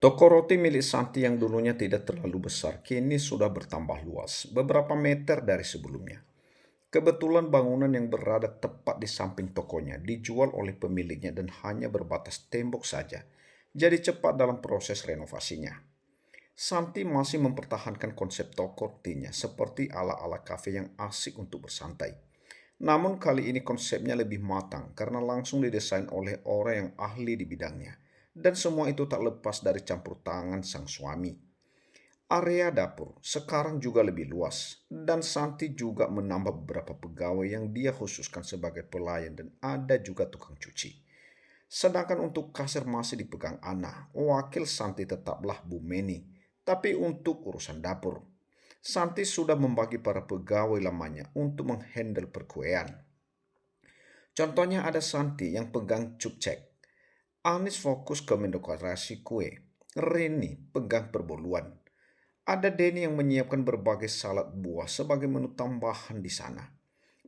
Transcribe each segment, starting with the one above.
Toko roti milik Santi yang dulunya tidak terlalu besar, kini sudah bertambah luas, beberapa meter dari sebelumnya. Kebetulan bangunan yang berada tepat di samping tokonya dijual oleh pemiliknya dan hanya berbatas tembok saja. Jadi cepat dalam proses renovasinya. Santi masih mempertahankan konsep toko rotinya seperti ala-ala kafe yang asik untuk bersantai. Namun kali ini konsepnya lebih matang karena langsung didesain oleh orang yang ahli di bidangnya. Dan semua itu tak lepas dari campur tangan sang suami. Area dapur sekarang juga lebih luas dan Santi juga menambah beberapa pegawai yang dia khususkan sebagai pelayan dan ada juga tukang cuci. Sedangkan untuk kasir masih dipegang Ana, wakil Santi tetaplah Bu Meni. Tapi untuk urusan dapur, Santi sudah membagi para pegawai lamanya untuk menghandle perkuean. Contohnya ada Santi yang pegang cupcek, Anis fokus ke mendekorasi kue, Reni pegang perboluan. Ada Denny yang menyiapkan berbagai salad buah sebagai menu tambahan di sana.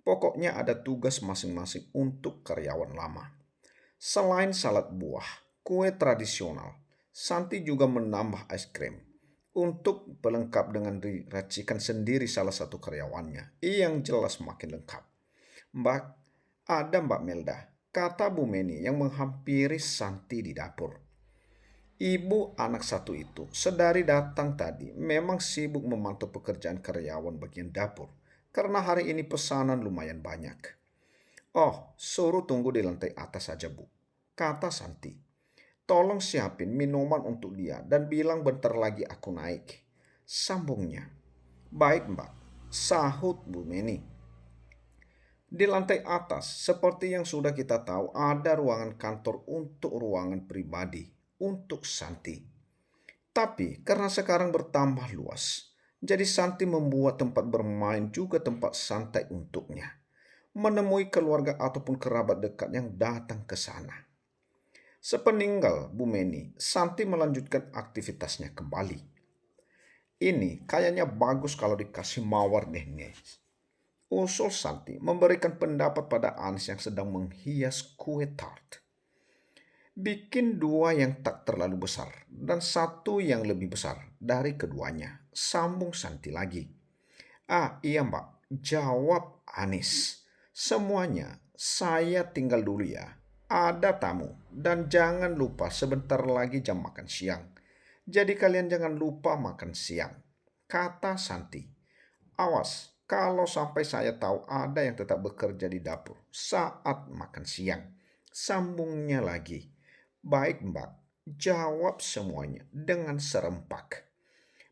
Pokoknya ada tugas masing-masing untuk karyawan lama. Selain salad buah, kue tradisional, Santi juga menambah es krim. Untuk pelengkap dengan diracikan sendiri salah satu karyawannya, yang jelas makin lengkap. Mbak, ada Mbak Melda, kata Bu Meni yang menghampiri Santi di dapur. Ibu anak satu itu, sedari datang tadi, memang sibuk memantau pekerjaan karyawan bagian dapur. Karena hari ini pesanan lumayan banyak. Oh, suruh tunggu di lantai atas saja, Bu, kata Santi. Tolong siapin minuman untuk dia dan bilang bentar lagi aku naik. Sambungnya. Baik, Mbak, sahut Bu Meni. Di lantai atas, seperti yang sudah kita tahu, ada ruangan kantor untuk ruangan pribadi untuk Santi. Tapi karena sekarang bertambah luas, jadi Santi membuat tempat bermain juga tempat santai untuknya. Menemui keluarga ataupun kerabat dekat yang datang ke sana. Sepeninggal Bu Meni, Santi melanjutkan aktivitasnya kembali. Ini kayaknya bagus kalau dikasih mawar deh, guys. Usul Santi memberikan pendapat pada Anis yang sedang menghias kue tart. Bikin dua yang tak terlalu besar dan satu yang lebih besar dari keduanya. Sambung Santi lagi. Ah iya Mbak, jawab Anis. Semuanya saya tinggal dulu ya. Ada tamu dan jangan lupa sebentar lagi jam makan siang. Jadi kalian jangan lupa makan siang. Kata Santi. Awas, kalau sampai saya tahu ada yang tetap bekerja di dapur saat makan siang. Sambungnya lagi. Baik Mbak, jawab semuanya dengan serempak.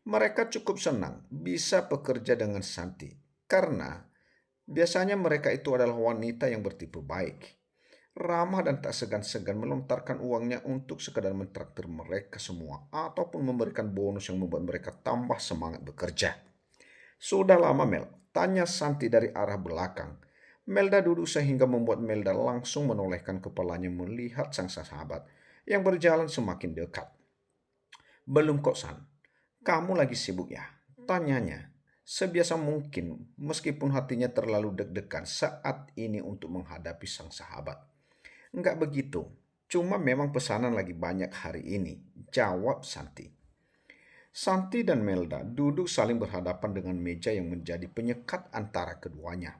Mereka cukup senang bisa bekerja dengan Santi karena biasanya mereka itu adalah wanita yang bertipe baik, ramah dan tak segan-segan melontarkan uangnya untuk sekadar mentraktir mereka semua ataupun memberikan bonus yang membuat mereka tambah semangat bekerja. Sudah lama Mel, tanya Santi dari arah belakang. Melda duduk sehingga membuat Melda langsung menolehkan kepalanya melihat sang sahabat yang berjalan semakin dekat. Belum kok San, kamu lagi sibuk ya? Tanyanya. Sebiasa mungkin meskipun hatinya terlalu deg-degan saat ini untuk menghadapi sang sahabat. Enggak begitu, cuma memang pesanan lagi banyak hari ini, jawab Santi. Santi dan Melda duduk saling berhadapan dengan meja yang menjadi penyekat antara keduanya.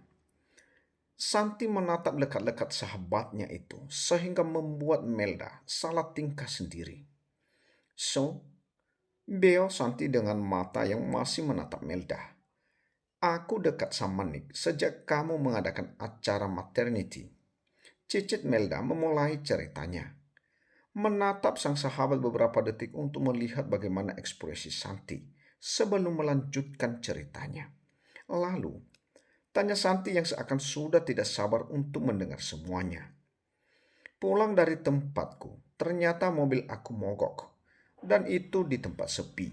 Santi menatap lekat-lekat sahabatnya itu sehingga membuat Melda salah tingkah sendiri. So, beo Santi dengan mata yang masih menatap Melda. Aku dekat sama Nick sejak kamu mengadakan acara maternity. Cicit Melda memulai ceritanya. Menatap sang sahabat beberapa detik untuk melihat bagaimana ekspresi Santi sebelum melanjutkan ceritanya. Lalu, tanya Santi yang seakan sudah tidak sabar untuk mendengar semuanya. Pulang dari tempatku, ternyata mobil aku mogok. Dan itu di tempat sepi.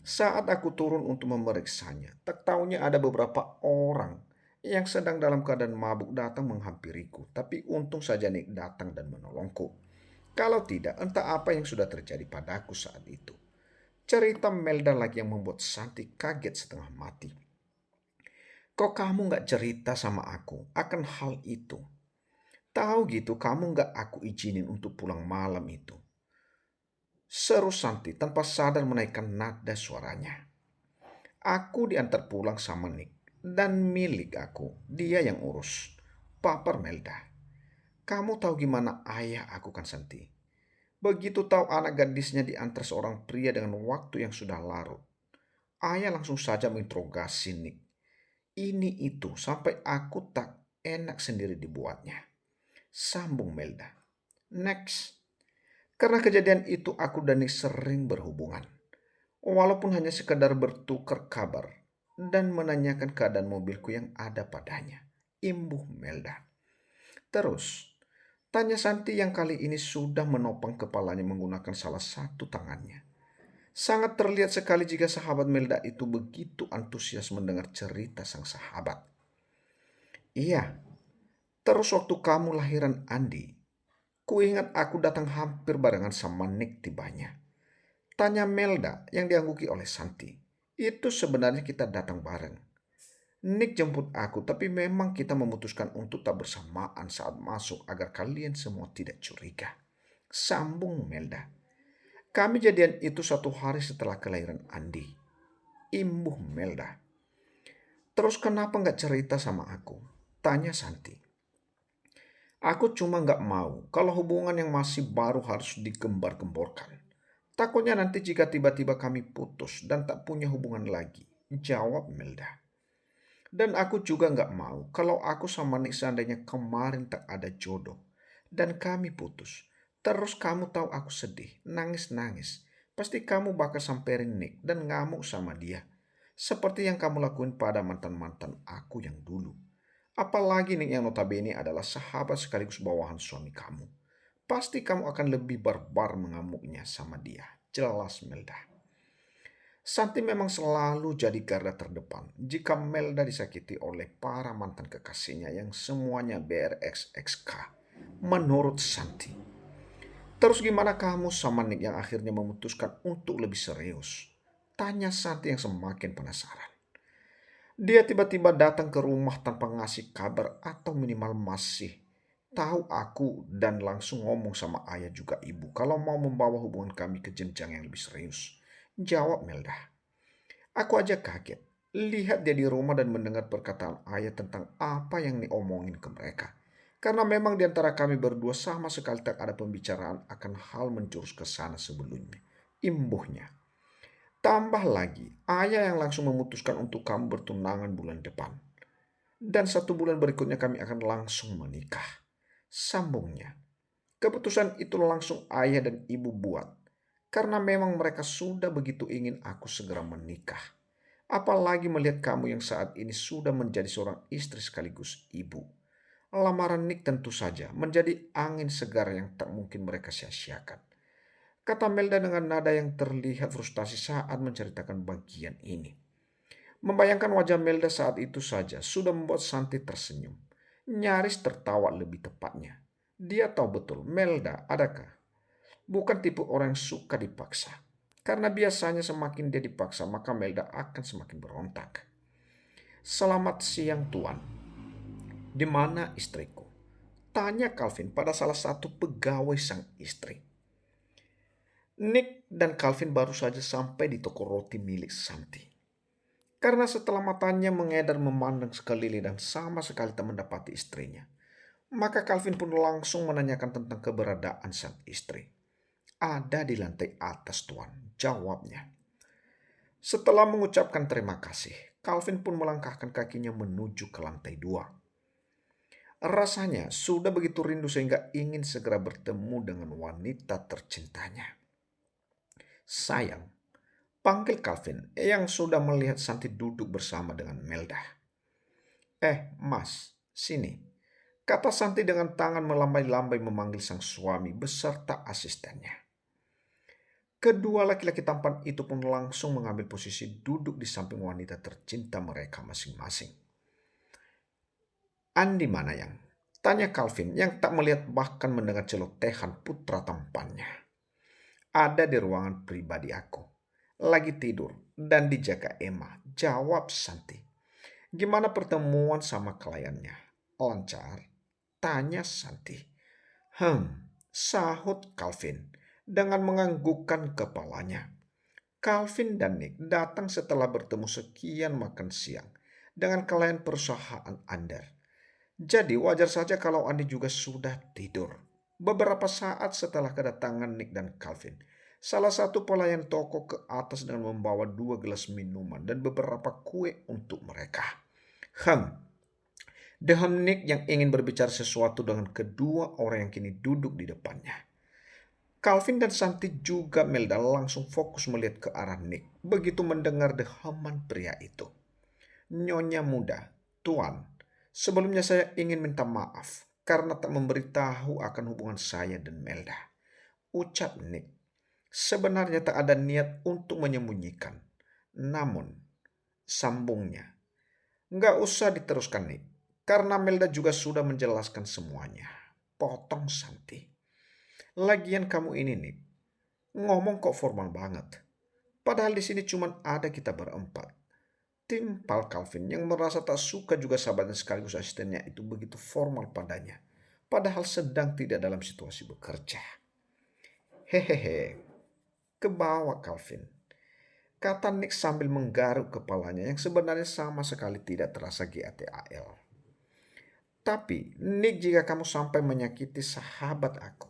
Saat aku turun untuk memeriksanya, tak taunya ada beberapa orang yang sedang dalam keadaan mabuk datang menghampiriku. Tapi untung saja Nick datang dan menolongku. Kalau tidak, entah apa yang sudah terjadi padaku saat itu. Cerita Melda lagi yang membuat Santi kaget setengah mati. Kok kamu gak cerita sama aku akan hal itu? Tahu gitu kamu gak aku izinin untuk pulang malam itu. Seru Santi tanpa sadar menaikkan nada suaranya. Aku diantar pulang sama Nick. Dan milik aku, dia yang urus. Papar Melda. Kamu tahu gimana ayah aku kan Santi? Begitu tahu anak gadisnya diantar seorang pria dengan waktu yang sudah larut. Ayah langsung saja menginterogasi Nick. Ini itu sampai aku tak enak sendiri dibuatnya. Sambung Melda. Next. Karena kejadian itu aku dan Nick sering berhubungan. Walaupun hanya sekedar bertukar kabar dan menanyakan keadaan mobilku yang ada padanya. Imbuh Melda. Terus, tanya Santi yang kali ini sudah menopang kepalanya menggunakan salah satu tangannya. Sangat terlihat sekali jika sahabat Melda itu begitu antusias mendengar cerita sang sahabat. Iya, terus waktu kamu lahiran Andi, kuingat aku datang hampir barengan sama Nick tibanya. Tanya Melda yang diangguki oleh Santi. Itu sebenarnya kita datang bareng. Nick jemput aku, tapi memang kita memutuskan untuk tak bersamaan saat masuk agar kalian semua tidak curiga. Sambung Melda. Kami jadian itu 1 hari setelah kelahiran Andi. Imbuh Melda. Terus kenapa nggak cerita sama aku? Tanya Santi. Aku cuma nggak mau kalau hubungan yang masih baru harus digembar-gemborkan. Takutnya nanti jika tiba-tiba kami putus dan tak punya hubungan lagi. Jawab Melda. Dan aku juga nggak mau kalau aku sama Nick seandainya kemarin tak ada jodoh. Dan kami putus. Terus kamu tahu aku sedih, nangis-nangis. Pasti kamu bakal samperin Nick dan ngamuk sama dia. Seperti yang kamu lakuin pada mantan-mantan aku yang dulu. Apalagi Nick yang notabene adalah sahabat sekaligus bawahan suami kamu. Pasti kamu akan lebih barbar mengamuknya sama dia. Jelas Melda. Santi memang selalu jadi garda terdepan jika Melda disakiti oleh para mantan kekasihnya yang semuanya BRXXK. Menurut Santi. Terus gimana kamu sama Nick yang akhirnya memutuskan untuk lebih serius? Tanya Santi yang semakin penasaran. Dia tiba-tiba datang ke rumah tanpa ngasih kabar atau minimal masih tahu aku dan langsung ngomong sama ayah juga ibu kalau mau membawa hubungan kami ke jenjang yang lebih serius. Jawab Melda. Aku aja kaget. Lihat dia di rumah dan mendengar perkataan ayah tentang apa yang diomongin ke mereka. Karena memang di antara kami berdua sama sekali tak ada pembicaraan akan hal menjurus ke sana sebelumnya. Imbuhnya. Tambah lagi, ayah yang langsung memutuskan untuk kamu bertunangan bulan depan. Dan 1 bulan berikutnya kami akan langsung menikah. Sambungnya. Keputusan itu langsung ayah dan ibu buat. Karena memang mereka sudah begitu ingin aku segera menikah. Apalagi melihat kamu yang saat ini sudah menjadi seorang istri sekaligus ibu. Lamaran Nick tentu saja menjadi angin segar yang tak mungkin mereka sia-siakan. Kata Melda dengan nada yang terlihat frustasi saat menceritakan bagian ini. Membayangkan wajah Melda saat itu saja sudah membuat Santi tersenyum. Nyaris tertawa lebih tepatnya. Dia tahu betul Melda adakah bukan tipe orang yang suka dipaksa. Karena biasanya semakin dia dipaksa maka Melda akan semakin berontak. Selamat siang Tuan. Di mana istriku? Tanya Calvin pada salah satu pegawai sang istri. Nick dan Calvin baru saja sampai di toko roti milik Santi. Karena setelah matanya mengedar memandang sekeliling dan sama sekali tak mendapati istrinya, maka Calvin pun langsung menanyakan tentang keberadaan sang istri. Ada di lantai atas Tuan, jawabnya. Setelah mengucapkan terima kasih, Calvin pun melangkahkan kakinya menuju ke lantai 2. Rasanya sudah begitu rindu sehingga ingin segera bertemu dengan wanita tercintanya. Sayang, panggil Calvin yang sudah melihat Santi duduk bersama dengan Melda. Mas, sini. Kata Santi dengan tangan melambai-lambai memanggil sang suami beserta asistennya. Kedua laki-laki tampan itu pun langsung mengambil posisi duduk di samping wanita tercinta mereka masing-masing. Andi mana yang? Tanya Calvin yang tak melihat bahkan mendengar celotehan putra tampannya. Ada di ruangan pribadi aku. Lagi tidur dan dijaga Emma. Jawab Santi. Gimana pertemuan sama kliennya? Lancar? Tanya Santi. Sahut Calvin. dengan menganggukkan kepalanya. Calvin dan Nick datang setelah bertemu sekian makan siang dengan klien perusahaan Under. Jadi wajar saja kalau Andi juga sudah tidur. Beberapa saat setelah kedatangan Nick dan Calvin, salah satu pelayan toko ke atas dengan membawa 2 gelas minuman dan beberapa kue untuk mereka. Deham Nick yang ingin berbicara sesuatu dengan kedua orang yang kini duduk di depannya. Calvin dan Santi juga Melda langsung fokus melihat ke arah Nick begitu mendengar dehaman pria itu. Nyonya muda, Tuan, sebelumnya saya ingin minta maaf karena tak memberitahu akan hubungan saya dan Melda. Ucap Nick. Sebenarnya tak ada niat untuk menyembunyikan. Namun, sambungnya. Nggak usah diteruskan Nick, karena Melda juga sudah menjelaskan semuanya. Potong Santi. Lagian kamu ini Nick, ngomong kok formal banget. Padahal di sini cuma ada kita berempat. Timpal Calvin yang merasa tak suka juga sahabatnya sekaligus asistennya itu begitu formal padanya. Padahal sedang tidak dalam situasi bekerja. Hehehe, ke bawah Calvin, kata Nick sambil menggaruk kepalanya yang sebenarnya sama sekali tidak terasa GATAL. Tapi Nick, jika kamu sampai menyakiti sahabat aku,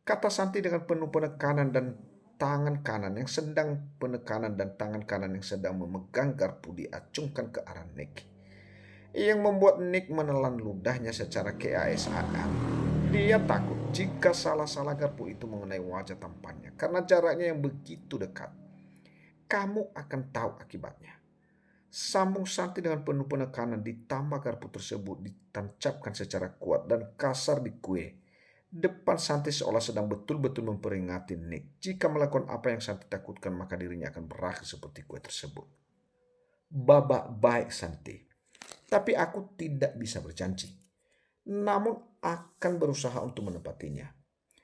kata Santi dengan penuh penekanan dan tangan kanan yang sedang memegang garpu diacungkan ke arah Nick. Yang membuat Nick menelan ludahnya secara keasaan. Dia takut jika salah-salah garpu itu mengenai wajah tampannya karena jaraknya yang begitu dekat. Kamu akan tahu akibatnya. Sambung Santi dengan penuh penekanan ditambah garpu tersebut ditancapkan secara kuat dan kasar di kue. Depan Santi seolah sedang betul-betul memperingati Nick. Jika melakukan apa yang Santi takutkan maka dirinya akan berakhir seperti kue tersebut. Babak baik Santi. Tapi aku tidak bisa berjanji. Namun akan berusaha untuk menepatinya.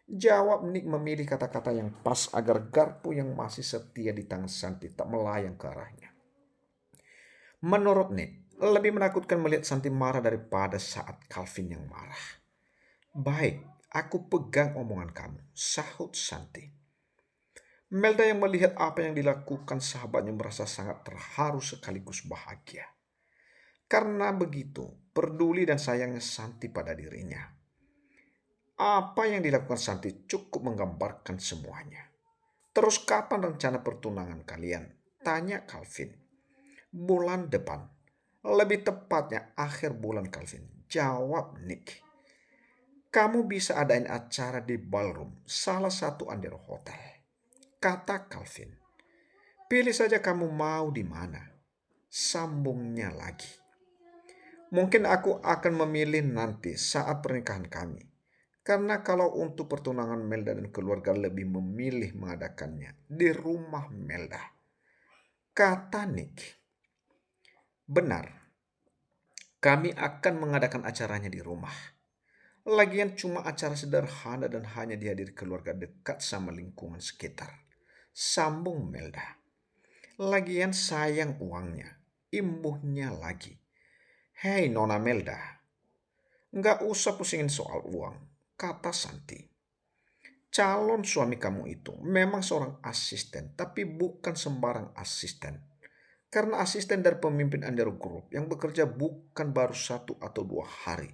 Jawab Nick memilih kata-kata yang pas agar garpu yang masih setia di tangan Santi tak melayang ke arahnya. Menurut Nick, lebih menakutkan melihat Santi marah daripada saat Calvin yang marah. Baik, aku pegang omongan kamu, sahut Santi. Melda yang melihat apa yang dilakukan sahabatnya merasa sangat terharu sekaligus bahagia. Karena begitu, peduli dan sayangnya Santi pada dirinya. Apa yang dilakukan Santi cukup menggambarkan semuanya. Terus kapan rencana pertunangan kalian? Tanya Calvin. Bulan depan. Lebih tepatnya akhir bulan Calvin. Jawab Nick. Kamu bisa adain acara di ballroom, salah satu Andero Hotel. Kata Calvin. Pilih saja kamu mau di mana. Sambungnya lagi. Mungkin aku akan memilih nanti saat pernikahan kami. Karena kalau untuk pertunangan Melda dan keluarga lebih memilih mengadakannya di rumah Melda. Kata Nick. Benar, kami akan mengadakan acaranya di rumah. Lagian cuma acara sederhana dan hanya dihadiri keluarga dekat sama lingkungan sekitar. Sambung Melda. Lagian sayang uangnya, imbuhnya lagi. Hei Nona Melda, nggak usah pusingin soal uang, kata Santi. Calon suami kamu itu memang seorang asisten, tapi bukan sembarang asisten. Karena asisten dari pemimpin Andero Group yang bekerja bukan baru 1 atau 2 hari.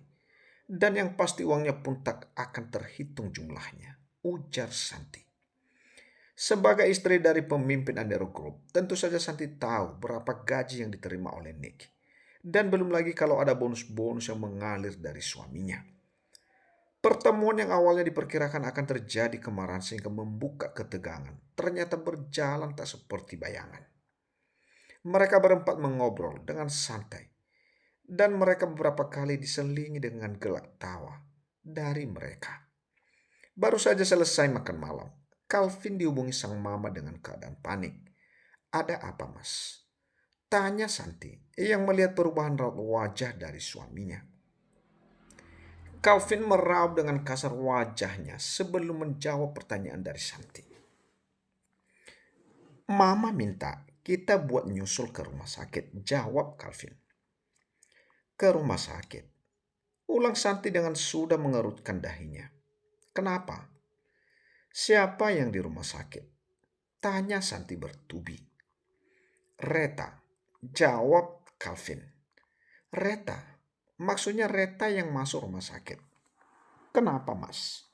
Dan yang pasti uangnya pun tak akan terhitung jumlahnya, ujar Santi. Sebagai istri dari pemimpin Andero Group, tentu saja Santi tahu berapa gaji yang diterima oleh Nick. Dan belum lagi kalau ada bonus-bonus yang mengalir dari suaminya. Pertemuan yang awalnya diperkirakan akan terjadi kemarahan sehingga membuka ketegangan, ternyata berjalan tak seperti bayangan. Mereka berempat mengobrol dengan santai. Dan mereka beberapa kali diselingi dengan gelak tawa dari mereka. Baru saja selesai makan malam, Calvin dihubungi sang mama dengan keadaan panik. Ada apa mas? Tanya Santi yang melihat perubahan raut wajah dari suaminya. Calvin meraup dengan kasar wajahnya sebelum menjawab pertanyaan dari Santi. Mama minta kita buat nyusul ke rumah sakit, jawab Calvin. Ke rumah sakit? Ulang Santi dengan sudah mengerutkan dahinya. Kenapa? Siapa yang di rumah sakit? Tanya Santi bertubi. Reta, jawab Calvin. Reta, maksudnya Reta yang masuk rumah sakit. Kenapa, Mas?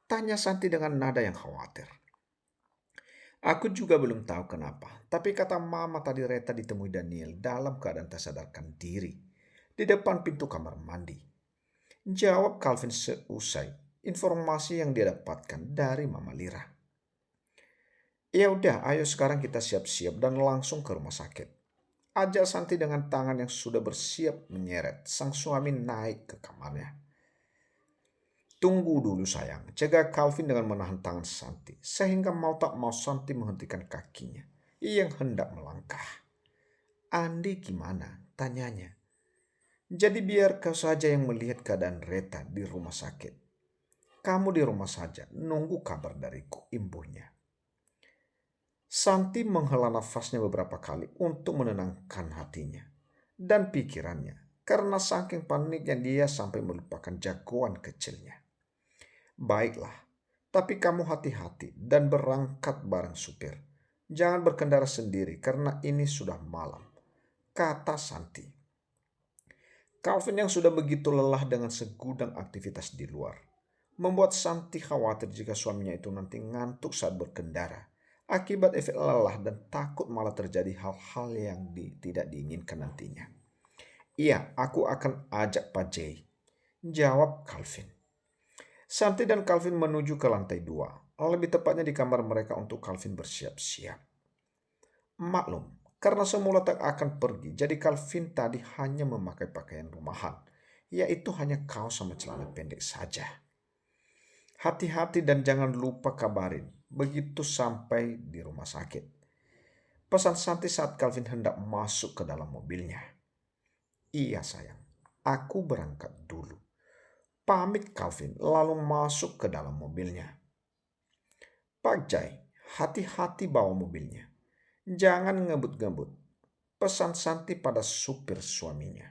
Tanya Santi dengan nada yang khawatir. Aku juga belum tahu kenapa, tapi kata Mama tadi Reta ditemui Daniel dalam keadaan tak sadarkan diri di depan pintu kamar mandi. Jawab Calvin seusai informasi yang dia dapatkan dari Mama Lira. Ya udah, ayo sekarang kita siap-siap dan langsung ke rumah sakit. Ajak Santi dengan tangan yang sudah bersiap menyeret sang suami naik ke kamarnya. Tunggu dulu sayang, cegah Calvin dengan menahan tangan Santi, sehingga mau tak mau Santi menghentikan kakinya yang hendak melangkah. Andi gimana? Tanyanya. Jadi biar kau saja yang melihat keadaan Reta di rumah sakit. Kamu di rumah saja, nunggu kabar dariku, imbuhnya. Santi menghela nafasnya beberapa kali untuk menenangkan hatinya dan pikirannya karena saking paniknya dia sampai melupakan jagoan kecilnya. Baiklah, tapi kamu hati-hati dan berangkat bareng supir. Jangan berkendara sendiri karena ini sudah malam, kata Santi. Calvin yang sudah begitu lelah dengan segudang aktivitas di luar, membuat Santi khawatir jika suaminya itu nanti ngantuk saat berkendara akibat efek lelah dan takut malah terjadi hal-hal yang tidak diinginkan nantinya. Iya, aku akan ajak Pak Jay, jawab Calvin. Santi dan Calvin menuju ke lantai 2, lebih tepatnya di kamar mereka untuk Calvin bersiap-siap. Maklum, karena semula tak akan pergi, jadi Calvin tadi hanya memakai pakaian rumahan, yaitu hanya kaos sama celana pendek saja. Hati-hati dan jangan lupa kabarin begitu sampai di rumah sakit, pesan Santi saat Calvin hendak masuk ke dalam mobilnya. Iya sayang, aku berangkat dulu, pamit Calvin lalu masuk ke dalam mobilnya. Pak Jai, hati-hati bawa mobilnya. Jangan ngebut-ngebut, pesan Santi pada supir suaminya.